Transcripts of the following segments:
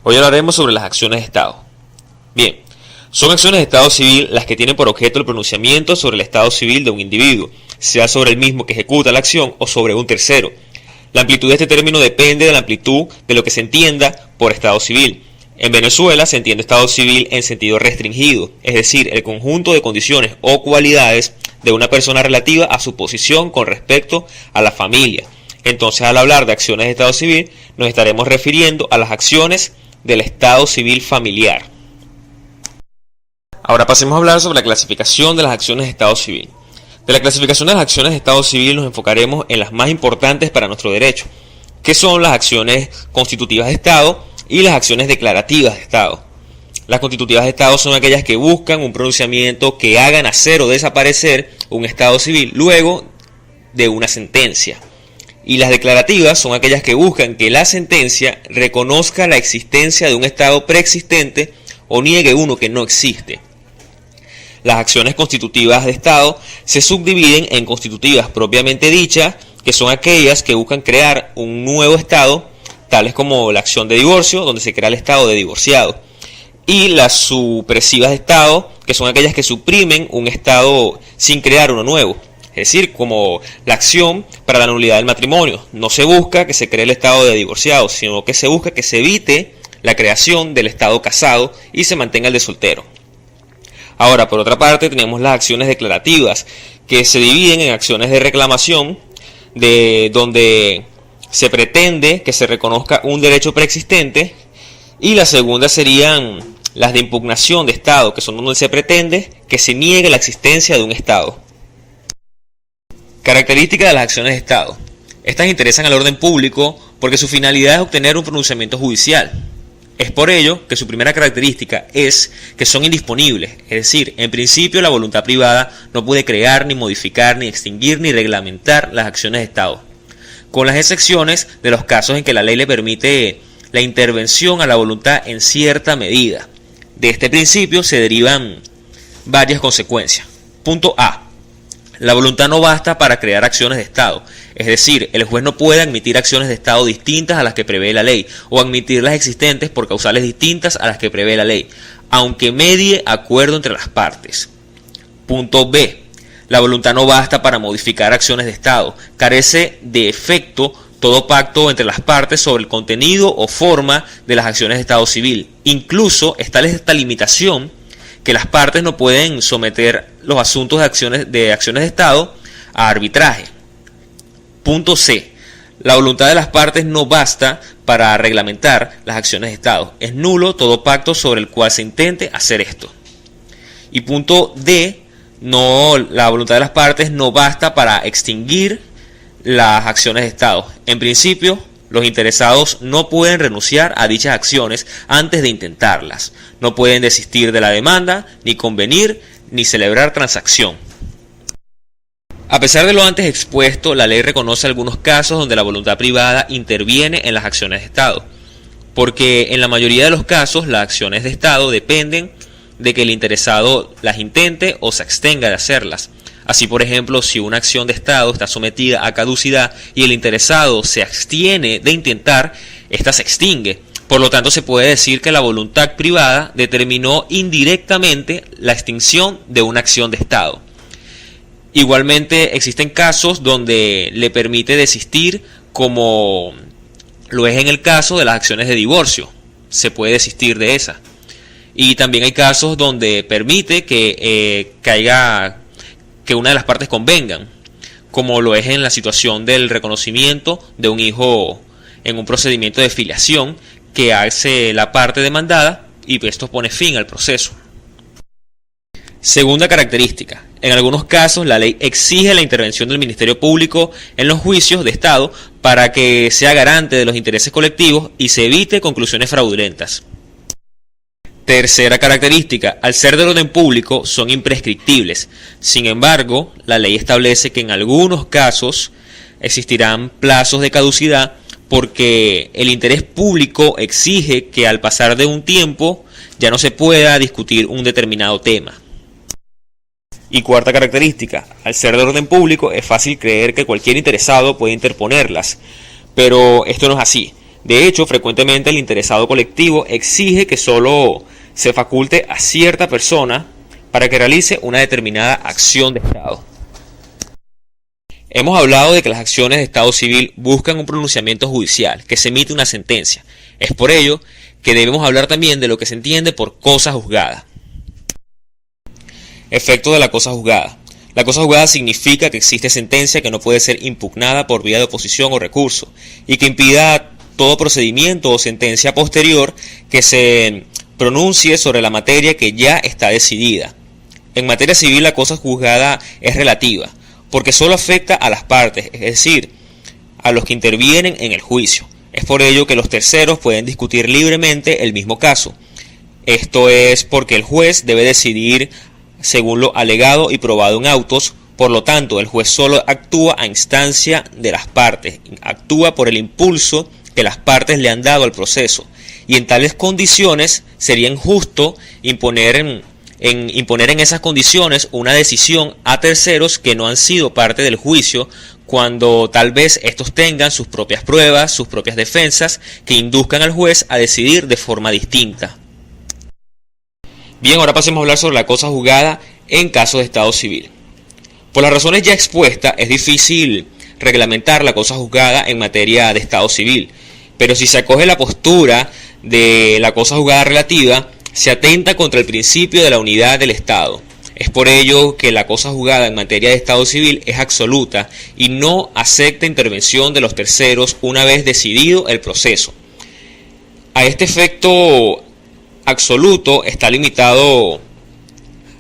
Hoy hablaremos sobre las acciones de Estado. Bien, son acciones de Estado civil las que tienen por objeto el pronunciamiento sobre el Estado civil de un individuo, sea sobre el mismo que ejecuta la acción o sobre un tercero. La amplitud de este término depende de la amplitud de lo que se entienda por Estado civil. En Venezuela se entiende Estado civil en sentido restringido, es decir, el conjunto de condiciones o cualidades de una persona relativa a su posición con respecto a la familia. Entonces, al hablar de acciones de Estado civil, nos estaremos refiriendo a las acciones del Estado civil familiar. Ahora pasemos a hablar sobre la clasificación de las acciones de Estado civil. De la clasificación de las acciones de Estado civil nos enfocaremos en las más importantes para nuestro derecho, que son las acciones constitutivas de Estado y las acciones declarativas de Estado. Las constitutivas de Estado son aquellas que buscan un pronunciamiento que haga nacer o desaparecer un Estado civil luego de una sentencia. Y las declarativas son aquellas que buscan que la sentencia reconozca la existencia de un Estado preexistente o niegue uno que no existe. Las acciones constitutivas de Estado se subdividen en constitutivas propiamente dichas, que son aquellas que buscan crear un nuevo Estado, tales como la acción de divorcio, donde se crea el Estado de divorciado, y las supresivas de Estado, que son aquellas que suprimen un Estado sin crear uno nuevo. Es decir, como la acción para la nulidad del matrimonio. No se busca que se cree el Estado de divorciado, sino que se busca que se evite la creación del Estado casado y se mantenga el de soltero. Ahora, por otra parte, tenemos las acciones declarativas, que se dividen en acciones de reclamación, donde se pretende que se reconozca un derecho preexistente, y la segunda serían las de impugnación de Estado, que son donde se pretende que se niegue la existencia de un Estado. Características de las acciones de Estado. Estas interesan al orden público porque su finalidad es obtener un pronunciamiento judicial. Es por ello que su primera característica es que son indisponibles, es decir, en principio la voluntad privada no puede crear, ni modificar, ni extinguir, ni reglamentar las acciones de Estado, con las excepciones de los casos en que la ley le permite la intervención a la voluntad en cierta medida. De este principio se derivan varias consecuencias. Punto A. La voluntad no basta para crear acciones de Estado, es decir, el juez no puede admitir acciones de Estado distintas a las que prevé la ley, o admitir las existentes por causales distintas a las que prevé la ley, aunque medie acuerdo entre las partes. Punto B. La voluntad no basta para modificar acciones de Estado, carece de efecto todo pacto entre las partes sobre el contenido o forma de las acciones de Estado civil. Incluso está esta limitación que las partes no pueden someter los asuntos de acciones de Estado a arbitraje. Punto C. La voluntad de las partes no basta para reglamentar las acciones de Estado. Es nulo todo pacto sobre el cual se intente hacer esto. Y punto D. La voluntad de las partes no basta para extinguir las acciones de Estado. En principio, los interesados no pueden renunciar a dichas acciones antes de intentarlas. No pueden desistir de la demanda, ni convenir, ni celebrar transacción. A pesar de lo antes expuesto, la ley reconoce algunos casos donde la voluntad privada interviene en las acciones de Estado, porque en la mayoría de los casos las acciones de Estado dependen de que el interesado las intente o se abstenga de hacerlas. Así, por ejemplo, si una acción de Estado está sometida a caducidad y el interesado se abstiene de intentar, ésta se extingue. Por lo tanto, se puede decir que la voluntad privada determinó indirectamente la extinción de una acción de Estado. Igualmente, existen casos donde le permite desistir, como lo es en el caso de las acciones de divorcio. Se puede desistir de esa. Y también hay casos donde permite que una de las partes convengan, como lo es en la situación del reconocimiento de un hijo en un procedimiento de filiación que hace la parte demandada, y esto pone fin al proceso. Segunda característica. En algunos casos la ley exige la intervención del Ministerio Público en los juicios de Estado para que sea garante de los intereses colectivos y se evite conclusiones fraudulentas. Tercera característica, al ser del orden público son imprescriptibles. Sin embargo, la ley establece que en algunos casos existirán plazos de caducidad porque el interés público exige que al pasar de un tiempo ya no se pueda discutir un determinado tema. Y cuarta característica, al ser de orden público es fácil creer que cualquier interesado puede interponerlas, pero esto no es así. De hecho, frecuentemente el interesado colectivo exige que solo se faculte a cierta persona para que realice una determinada acción de Estado. Hemos hablado de que las acciones de Estado civil buscan un pronunciamiento judicial, que se emite una sentencia. Es por ello que debemos hablar también de lo que se entiende por cosa juzgada. Efecto de la cosa juzgada. La cosa juzgada significa que existe sentencia que no puede ser impugnada por vía de oposición o recurso y que impida todo procedimiento o sentencia posterior que se pronuncie sobre la materia que ya está decidida. En materia civil la cosa juzgada es relativa, porque solo afecta a las partes, es decir, a los que intervienen en el juicio. Es por ello que los terceros pueden discutir libremente el mismo caso. Esto es porque el juez debe decidir según lo alegado y probado en autos. Por lo tanto, el juez solo actúa a instancia de las partes, actúa por el impulso que las partes le han dado al proceso. Y en tales condiciones sería injusto imponer en esas condiciones una decisión a terceros que no han sido parte del juicio, cuando tal vez estos tengan sus propias pruebas, sus propias defensas, que induzcan al juez a decidir de forma distinta. Bien, ahora pasemos a hablar sobre la cosa juzgada en casos de Estado civil. Por las razones ya expuestas, es difícil reglamentar la cosa juzgada en materia de Estado civil, pero si se acoge la postura de la cosa juzgada relativa, se atenta contra el principio de la unidad del Estado. Es por ello que la cosa juzgada en materia de Estado civil es absoluta y no acepta intervención de los terceros una vez decidido el proceso. A este efecto absoluto está limitado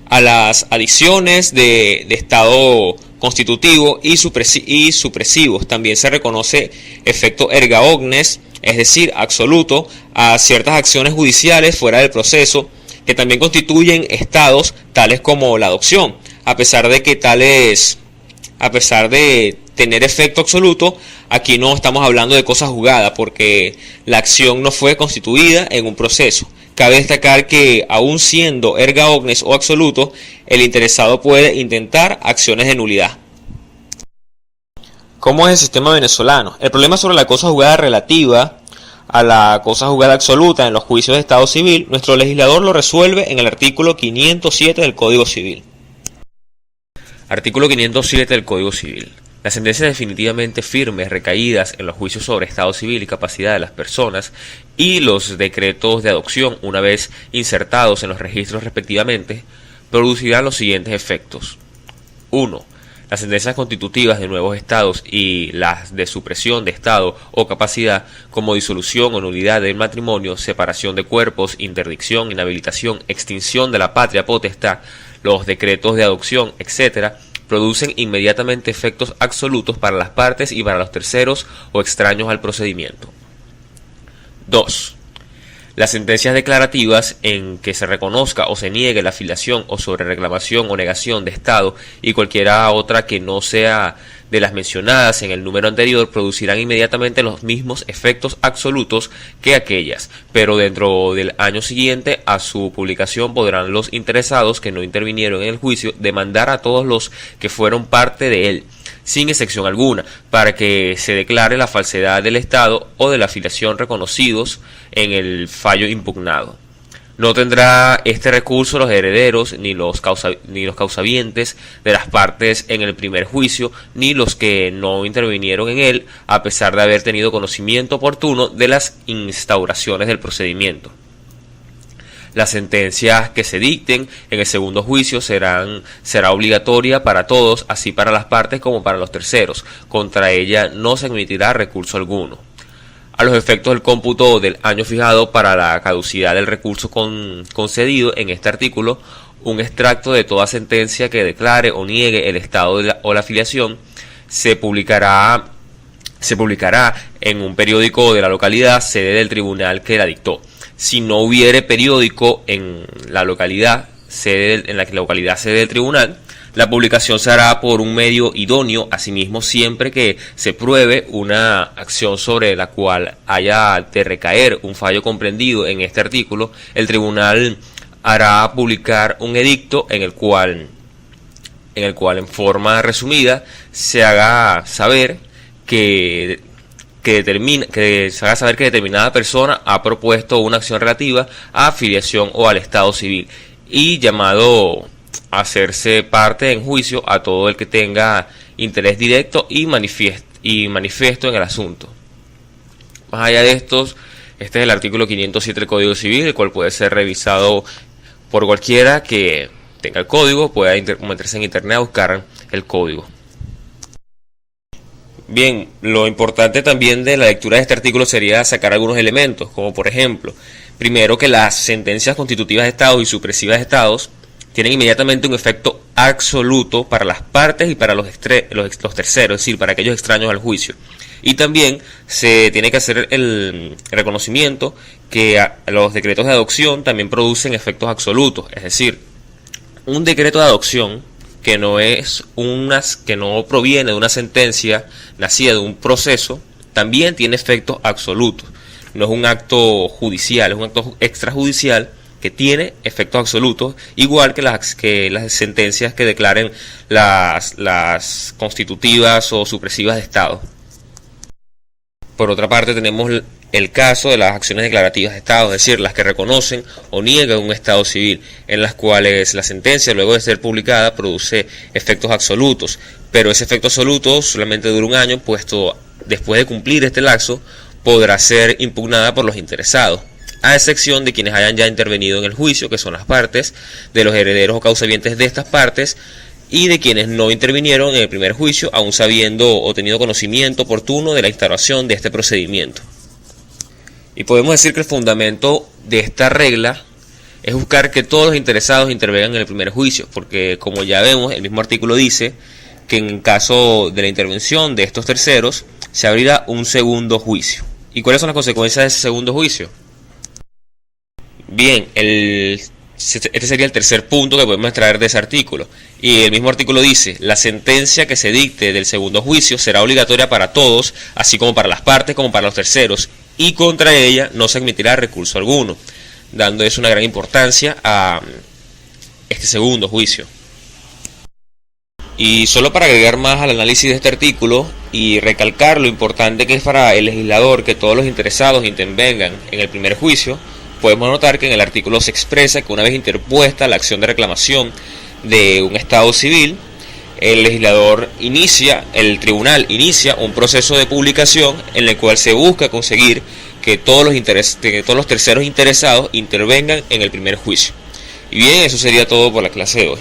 a las adiciones de Estado constitutivo y supresivos. También se reconoce efecto erga omnes, es decir, absoluto, a ciertas acciones judiciales fuera del proceso, que también constituyen estados tales como la adopción, a pesar de tener efecto absoluto. Aquí no estamos hablando de cosa juzgada porque la acción no fue constituida en un proceso. Cabe destacar que, aun siendo erga omnes o absoluto, el interesado puede intentar acciones de nulidad. ¿Cómo es el sistema venezolano? El problema sobre la cosa juzgada relativa a la cosa juzgada absoluta en los juicios de Estado civil, nuestro legislador lo resuelve en el artículo 507 del Código Civil. Artículo 507 del Código Civil. Las sentencias definitivamente firmes recaídas en los juicios sobre Estado civil y capacidad de las personas y los decretos de adopción, una vez insertados en los registros respectivamente, producirán los siguientes efectos. 1. Las sentencias constitutivas de nuevos estados y las de supresión de estado o capacidad, como disolución o nulidad del matrimonio, separación de cuerpos, interdicción, inhabilitación, extinción de la patria potestad, los decretos de adopción, etc., producen inmediatamente efectos absolutos para las partes y para los terceros o extraños al procedimiento. 2. Las sentencias declarativas en que se reconozca o se niegue la filiación o sobre reclamación o negación de Estado y cualquiera otra que no sea de las mencionadas en el número anterior producirán inmediatamente los mismos efectos absolutos que aquellas, pero dentro del año siguiente a su publicación podrán los interesados que no intervinieron en el juicio demandar a todos los que fueron parte de él, sin excepción alguna, para que se declare la falsedad del Estado o de la filiación reconocidos en el fallo impugnado. No tendrá este recurso los herederos ni los causavientes de las partes en el primer juicio, ni los que no intervinieron en él, a pesar de haber tenido conocimiento oportuno de las instauraciones del procedimiento. Las sentencias que se dicten en el segundo juicio será obligatoria para todos, así para las partes como para los terceros. Contra ella no se admitirá recurso alguno. A los efectos del cómputo del año fijado para la caducidad del recurso concedido en este artículo, un extracto de toda sentencia que declare o niegue el estado o la filiación se publicará en un periódico de la localidad sede del tribunal que la dictó. Si no hubiere periódico en la localidad sede del tribunal, la publicación se hará por un medio idóneo. Asimismo, siempre que se pruebe una acción sobre la cual haya de recaer un fallo comprendido en este artículo, el tribunal hará publicar un edicto en el cual en forma resumida se haga saber que que se haga saber que determinada persona ha propuesto una acción relativa a afiliación o al estado civil, y llamado a hacerse parte en juicio a todo el que tenga interés directo y manifiesto en el asunto. Más allá de estos, este es el artículo 507 del Código Civil, el cual puede ser revisado por cualquiera que tenga el código, pueda meterse en internet a buscar el código. Bien, lo importante también de la lectura de este artículo sería sacar algunos elementos, como por ejemplo, primero, que las sentencias constitutivas de estados y supresivas de estados tienen inmediatamente un efecto absoluto para las partes y para los terceros, es decir, para aquellos extraños al juicio. Y también se tiene que hacer el reconocimiento que los decretos de adopción también producen efectos absolutos, es decir, un decreto de adopción que no proviene de una sentencia nacida de un proceso, también tiene efectos absolutos. No es un acto judicial, es un acto extrajudicial que tiene efectos absolutos, igual que las sentencias que declaren las constitutivas o supresivas de Estado. Por otra parte, tenemos el caso de las acciones declarativas de Estado, es decir, las que reconocen o niegan un Estado civil, en las cuales la sentencia, luego de ser publicada, produce efectos absolutos, pero ese efecto absoluto solamente dura un año, puesto después de cumplir este lapso podrá ser impugnada por los interesados, a excepción de quienes hayan ya intervenido en el juicio, que son las partes, de los herederos o causavientes de estas partes, y de quienes no intervinieron en el primer juicio, aun sabiendo o tenido conocimiento oportuno de la instauración de este procedimiento. Y podemos decir que el fundamento de esta regla es buscar que todos los interesados intervengan en el primer juicio, porque como ya vemos, el mismo artículo dice que en caso de la intervención de estos terceros, se abrirá un segundo juicio. ¿Y cuáles son las consecuencias de ese segundo juicio? Bien, este sería el tercer punto que podemos extraer de ese artículo. Y el mismo artículo dice: la sentencia que se dicte del segundo juicio será obligatoria para todos, así como para las partes como para los terceros, y contra ella no se admitirá recurso alguno, dando eso una gran importancia a este segundo juicio. Y solo para agregar más al análisis de este artículo y recalcar lo importante que es para el legislador que todos los interesados intervengan en el primer juicio, podemos notar que en el artículo se expresa que una vez interpuesta la acción de reclamación de un estado civil, el tribunal inicia un proceso de publicación en el cual se busca conseguir que todos los terceros interesados intervengan en el primer juicio. Y bien, eso sería todo por la clase de hoy.